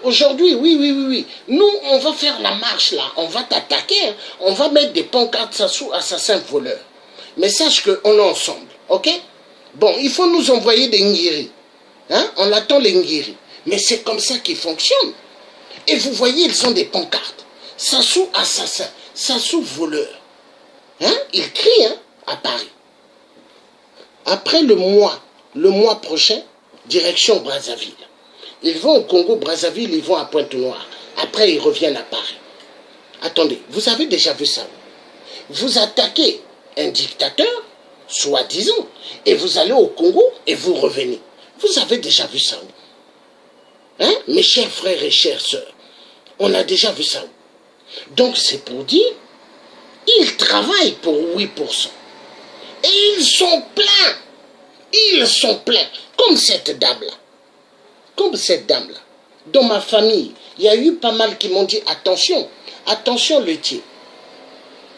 Aujourd'hui, oui. Nous, on va faire la marche là. On va t'attaquer. Hein? On va mettre des pancartes Sassou, assassin voleur. Mais sache qu'on est ensemble, ok? Bon, il faut nous envoyer des Ngiri. Hein? On attend les Ngiri. Mais c'est comme ça qu'ils fonctionnent. Et vous voyez, ils ont des pancartes. Sassou assassin, Sassou voleur. Hein? Ils crient, hein, à Paris. Après le mois prochain, direction Brazzaville. Ils vont au Congo-Brazzaville, ils vont à Pointe-Noire. Après, ils reviennent à Paris. Attendez, vous avez déjà vu ça? Vous attaquez un dictateur, soi-disant, et vous allez au Congo et vous revenez. Vous avez déjà vu ça? Hein? Mes chers frères et chères sœurs, on a déjà vu ça. Donc c'est pour dire, ils travaillent pour 8%. Et ils sont pleins. Ils sont pleins. Comme cette dame-là. Comme cette dame-là. Dans ma famille, il y a eu pas mal qui m'ont dit, attention, attention Letier.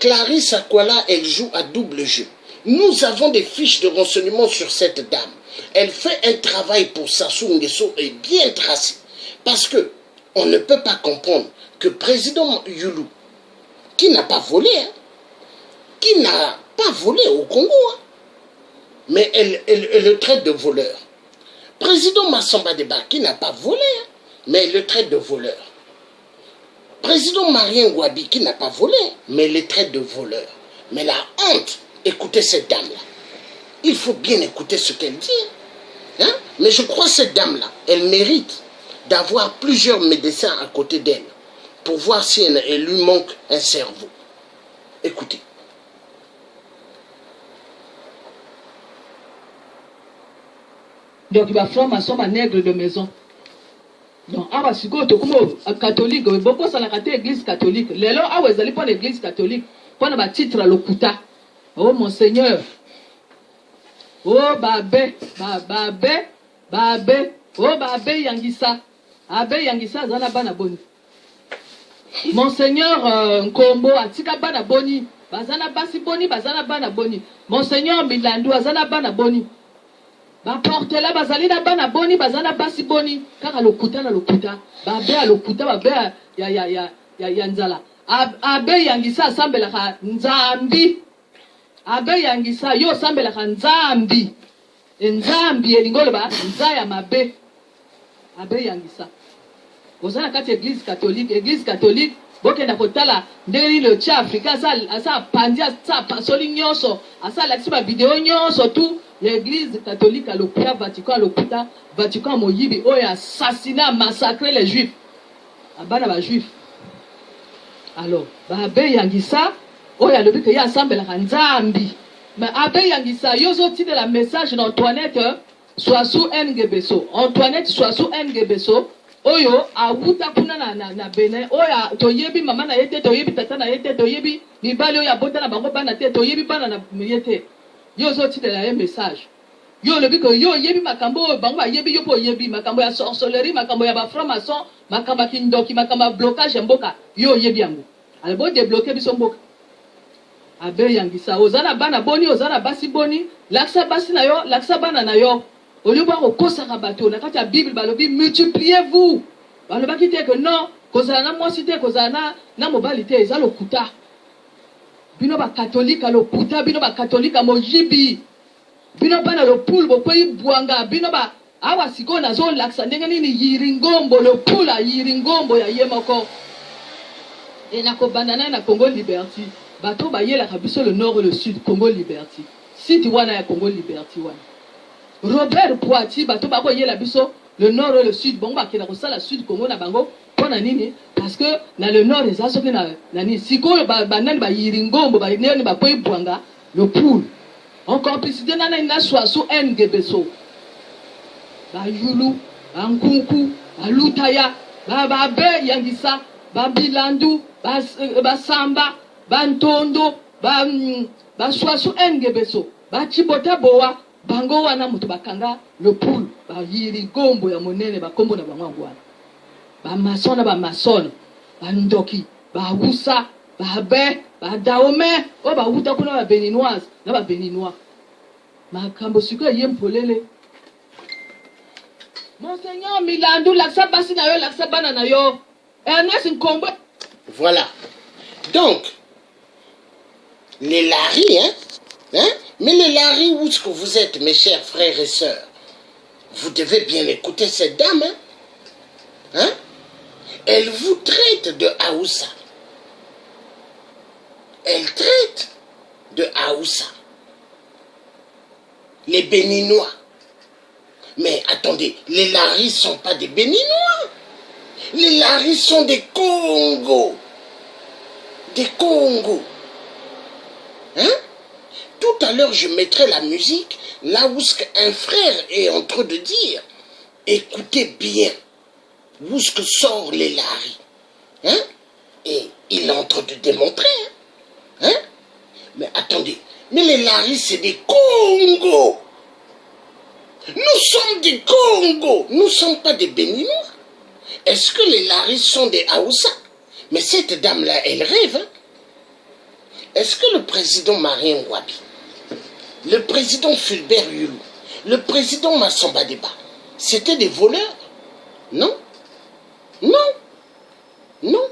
Clarisse Akwala, elle joue à double jeu. Nous avons des fiches de renseignement sur cette dame. Elle fait un travail pour Sassou Nguesso et bien tracé. Parce que on ne peut pas comprendre que président Youlou, qui n'a pas volé, hein, qui n'a pas volé au Congo, hein, mais elle le traite de voleur. Président Massamba Deba, qui n'a pas volé, hein, mais elle le traite de voleur. Président Marien Gouabi, qui n'a pas volé, mais elle le traite de voleur. Mais la honte, écoutez cette dame-là. Il faut bien écouter ce qu'elle dit. Hein? Mais je crois que cette dame-là, elle mérite d'avoir plusieurs médecins à côté d'elle pour voir si elle lui manque un cerveau. Écoutez. Donc il va faire maçon ma nègre de maison. Donc ah si go to comme catholique, beaucoup ça la église catholique. Les là ah vous allez pas l'église catholique, pas na titre à l'okuta. Oh mon Seigneur. Oh babé, oh babé yangisa. Abe yangisa zana bana boni. Monseigneur Nkombo atika bana boni. Bazana basi boni, bazana bana boni. Monseigneur Milandu azana bana boni. Ba porte là bazali na bana boni, bazana basi boni. Kaka lokuta na lokuta. Babe a lokuta babe ya nzala. Abe yangisa sambela ka nzambi. Abe yangisa yo sambela ka nzambi. Nzambi elingolo ba nzaya mabe. Abe yangisa. Vous avez une église catholique, vous avez le tcha africain, ça pandia, ça pasoli nyonso, ça la vidéo nyonso tout. L'église catholique à l'Opéra Vatican Moyibi, où il a assassiné, massacré les juifs. Abana ba juifs. Alors, Abe Yangisa, où il y a le but qu'il y a assemblé la Nzambi. Mais Abe Yangisa, il y a aussi de la message d'Antoinette, soit sous NGBSO. Antoinette, soit sous NGBSO. Oyo awuta kuna na Benin oya toyebi mama na yete toyebi tata na yete toyebi mibali oyo abota na bango bana te toyebi bana na ye te yo ozotindela ye message yo olobi ke yo oyebi makambo oyo bango bayebi yo mpo oyebi makambo ya sorcellerie makambo ya bafranc-maçon makambo ya kindoki makambo ya blocage ya mboka yo oyebi yango ale bodebloke biso mboka abe yangisa oza na bana boni oza na basi boni lakisa basi na yo lakisa bana na yo oliobi akokosaka bato na kati ya bible balobi multipliez-vous balobaki te ke non kozala na mwasi te kozala na mobali te eza lokuta bino bakatolika lokuta bino bakatolika moyibi bino bana lopule bokwei bwanga bino ba awa sikoyo nazolakisa ndenge nini yiringombo lopula yiringombo ya ye moko e nakobanda naye na Congo Liberty bato bayelaka biso le nord et le sud Congo Liberty site wana ya Congo Liberty wana Robert Poiti bato bakoyela biso le nord et le sud bongo bakenda kosala sud Congo na bango pona nini parce que na le nord eza soki na nani sikoyo banani bayiringombo banani bakwei bwanga lopule en complicité nana ina swasu ngebeso bayulu bankunku balutaya babe yangisa babilandu basamba bantondo baswasu ngebeso bachibota boa bango wana mutu bakanga lopulu bayiri gombo ya monene bakombo na bango wana bamasona bamasona bandoki bawusa babe badaome o bawuta kuna ba béninoise na ba béninois makambo siko yempolele Monseigneur Milandu laksa basi na yo laksa bana na yo Ernest Nkombo. Voilà. Donc les laris hein? Mais les laris, où est-ce que vous êtes, mes chers frères et sœurs? Vous devez bien écouter cette dame hein? Elle vous traite de Aoussa. Elle traite de Aoussa. Les Béninois. Mais attendez, les Laris ne sont pas des Béninois. Les Laris sont des Congos. Des Congos. Hein? Tout à l'heure, je mettrai la musique là où un frère est en train de dire. Écoutez bien. Où est-ce que sortent les Laris? Hein? Et il est en train de démontrer. Hein? Mais attendez. Mais les Laris, c'est des Congos. Nous sommes des Congos. Nous ne sommes pas des Béninois. Est-ce que les Laris sont des Haoussa? Mais cette dame-là, elle rêve. Hein? Est-ce que le président Marien Ngouabi, le président Fulbert Yulou, le président Massamba Deba, c'était des voleurs? Non. Non. Non.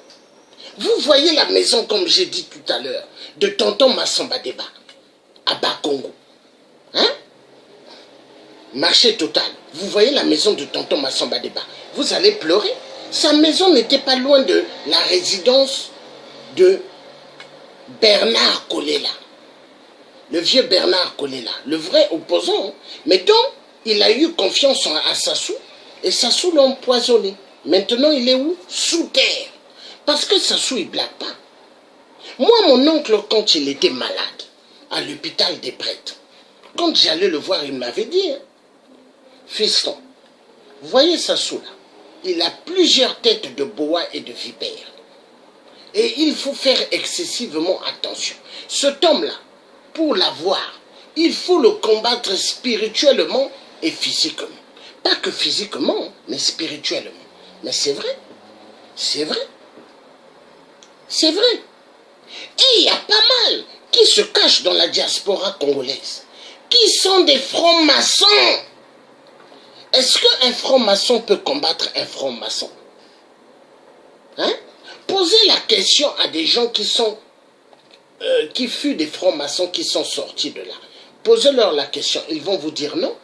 Vous voyez la maison, comme j'ai dit tout à l'heure, de tonton Massamba Deba, à Bakongo. Hein? Marché total. Vous voyez la maison de tonton Massamba Deba. Vous allez pleurer. Sa maison n'était pas loin de la résidence de Bernard Kolela. Le vieux Bernard Kolela. Le vrai opposant. Mais donc, il a eu confiance à Sassou. Et Sassou l'a empoisonné. Maintenant, il est où? Sous terre. Parce que Sassou, il ne blague pas. Moi, mon oncle, quand il était malade, à l'hôpital des prêtres, quand j'allais le voir, il m'avait dit, hein, fiston, vous voyez Sassou là, il a plusieurs têtes de boa et de vipères. Et il faut faire excessivement attention. Cet homme-là, pour l'avoir, il faut le combattre spirituellement et physiquement. Pas que physiquement, mais spirituellement. Mais c'est vrai. C'est vrai. C'est vrai. Et il y a pas mal qui se cachent dans la diaspora congolaise, qui sont des francs-maçons. Est-ce qu'un franc-maçon peut combattre un franc-maçon? Hein? Posez la question à des gens qui sont, qui furent des francs-maçons qui sont sortis de là. Posez-leur la question. Ils vont vous dire non.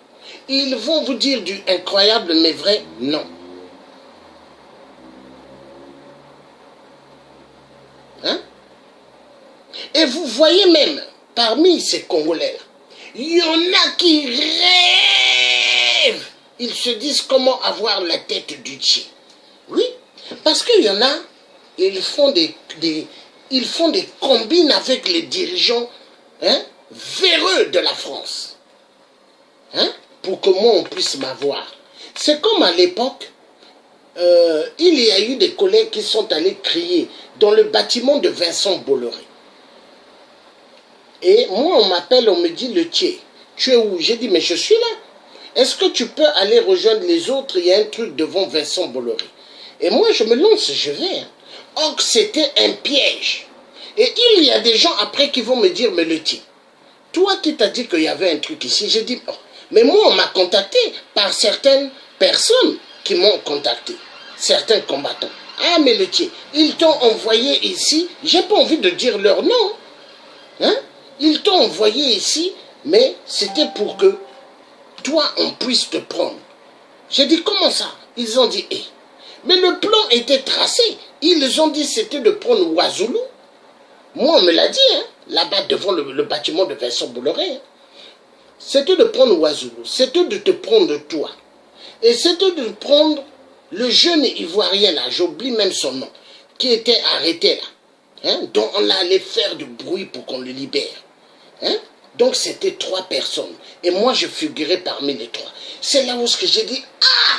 Ils vont vous dire du incroyable mais vrai non. Hein? Et vous voyez même, parmi ces Congolais-là, il y en a qui rêvent. Ils se disent comment avoir la tête du Tché. Oui, parce qu'il y en a, ils font des combines avec les dirigeants hein, véreux de la France. Hein, pour que moi on puisse m'avoir. C'est comme à l'époque, il y a eu des collègues qui sont allés crier dans le bâtiment de Vincent Bolloré. Et moi, on m'appelle, on me dit, le Thier, tu es où? J'ai dit, mais je suis là. Est-ce que tu peux aller rejoindre les autres? Il y a un truc devant Vincent Bolloré. Et moi, je me lance, je vais. Or, c'était un piège. Et il y a des gens après qui vont me dire, mais le Thier, toi qui t'as dit qu'il y avait un truc ici, j'ai dit, oh, mais moi, on m'a contacté par certaines personnes qui m'ont contacté, certains combattants. Ah, mais le Thier, ils t'ont envoyé ici, j'ai pas envie de dire leur nom, hein? Ils t'ont envoyé ici, mais c'était pour que toi, on puisse te prendre. J'ai dit, comment ça? Ils ont dit, eh. Mais le plan était tracé. Ils ont dit, c'était de prendre Ouazulu. Moi, on me l'a dit, hein, là-bas devant le bâtiment de Vincent Bolloré. Hein. C'était de prendre Ouazulu. C'était de te prendre toi. Et c'était de prendre le jeune Ivoirien, là, j'oublie même son nom, qui était arrêté là, hein, dont on allait faire du bruit pour qu'on le libère. Hein? Donc c'était 3 personnes. Et moi, je figurais parmi les 3. C'est là où j'ai dit, ah,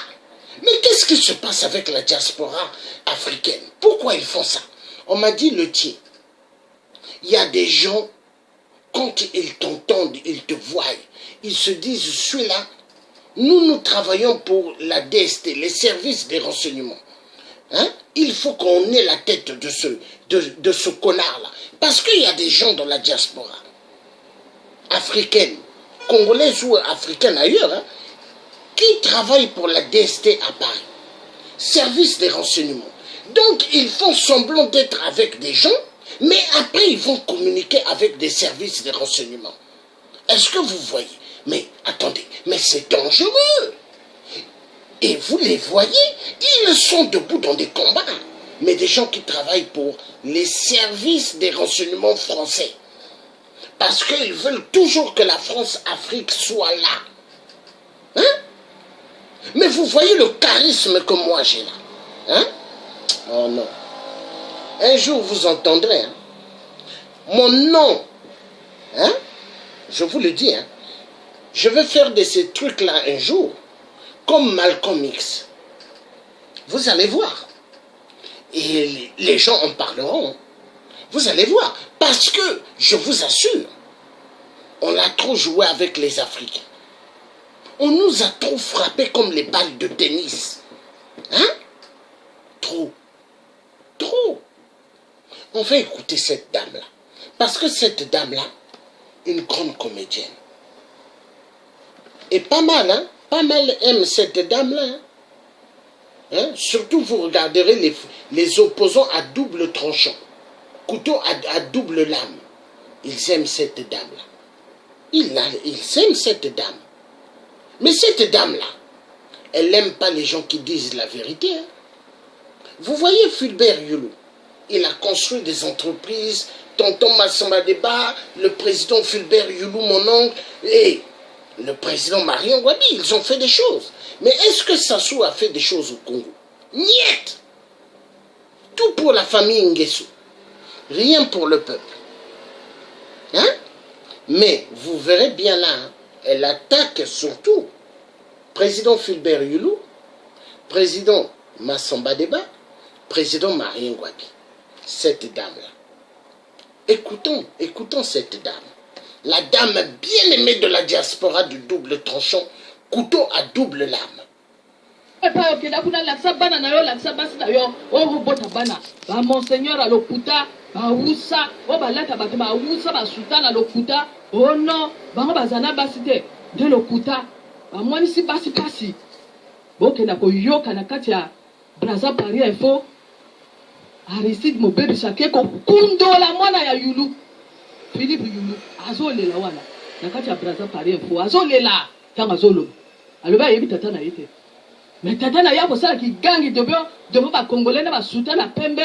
mais qu'est-ce qui se passe avec la diaspora africaine? Pourquoi ils font ça? On m'a dit, le Thier, il y a des gens, quand ils t'entendent, ils te voient, ils se disent, je suis là, nous travaillons pour la DST, les services des renseignements. Hein? Il faut qu'on ait la tête de ce connard-là. Parce qu'il y a des gens dans la diaspora africaine, congolaise ou africaine ailleurs, hein, qui travaillent pour la DST à Paris. Service des renseignements. Donc, ils font semblant d'être avec des gens, mais après, ils vont communiquer avec des services de renseignement. Est-ce que vous voyez? Mais attendez, mais c'est dangereux. Et vous les voyez, ils sont debout dans des combats. Mais des gens qui travaillent pour les services des renseignements français. Parce qu'ils veulent toujours que la France-Afrique soit là. Hein? Mais vous voyez le charisme que moi j'ai là. Hein? Oh non. Un jour vous entendrez. Hein? Mon nom. Hein? Je vous le dis. Hein? Je vais faire de ces trucs-là un jour. Comme Malcolm X. Vous allez voir. Et les gens en parleront. Vous allez voir. Parce que, je vous assure, on a trop joué avec les Africains. On nous a trop frappés comme les balles de tennis. Hein? Trop. Trop. On va écouter cette dame-là. Parce que cette dame-là, une grande comédienne. Et pas mal, hein? Pas mal aime cette dame-là. Hein? Hein? Surtout, vous regarderez les opposants à double tranchant. Couteau à double lame. Ils aiment cette dame-là. Ils aiment cette dame. Mais cette dame-là, elle n'aime pas les gens qui disent la vérité. Hein? Vous voyez Fulbert Yulu, il a construit des entreprises, tonton Massamba Deba, le président Fulbert Yulu, mon oncle, et le président Marion Wabi, ils ont fait des choses. Mais est-ce que Sassou a fait des choses au Congo? Niet! Tout pour la famille Nguesso. Rien pour le peuple. Hein? Mais vous verrez bien là, hein, elle attaque surtout président Fulbert Yulu, président Massamba Deba, président Marien Ngouabi. Cette dame-là. Écoutons cette dame. La dame bien aimée de la diaspora du double tranchant, couteau à double lame. Monseigneur à l'Okuta, Baoussa, Obalata Batema, Oussa, Basutan à l'Okuta, oh non, Bambazana Basite, de l'Okuta, Bamonisi Pasi, Bokenako Yoka Nakatia, Braza Paris Info, Aristide Mobé Sakeko, Kundo la Mona ya Yulu, Philippe Yulu, Azole la Wana, Nakatia Braza Paris Info, Azole la, Tamazolo, Aloba Yebi Tatana Yete. Mais Tatana Yabo Sala qui gagne de ba Congolais na Basutan na Pembe.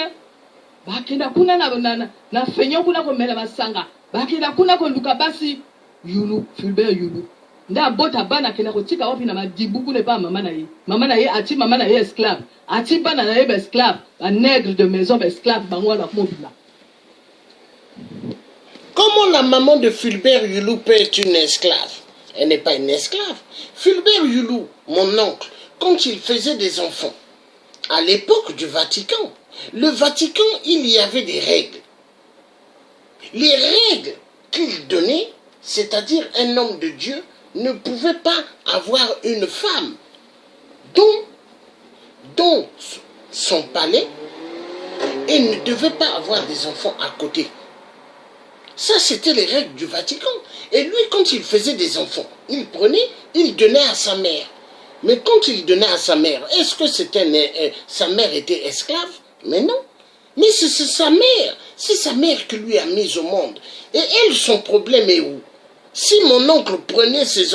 Bakenda kuna na fenyo kuna ko mela basanga bakenda kuna ko luka basi Yulu Fulbert Yulu nda bota bana kena ko tika wapi na madibu kule ba mama na ye ati mama na ye esclave ati bana na ye esclave un nègre de maison esclave bango na mobila. Comment la maman de Fulbert Yulu peut être une esclave? Elle n'est pas une esclave. Fulbert Yulu, mon oncle, quand il faisait des enfants à l'époque du Vatican, le Vatican, il y avait des règles. Les règles qu'il donnait, c'est-à-dire un homme de Dieu, ne pouvait pas avoir une femme dont son palais et ne devait pas avoir des enfants à côté. Ça, c'était les règles du Vatican. Et lui, quand il faisait des enfants, il prenait, il donnait à sa mère. Mais quand il donnait à sa mère, est-ce que sa mère était esclave? Mais non. Mais c'est sa mère qui lui a mis au monde. Et elle, son problème est où? Si mon oncle prenait ses enfants,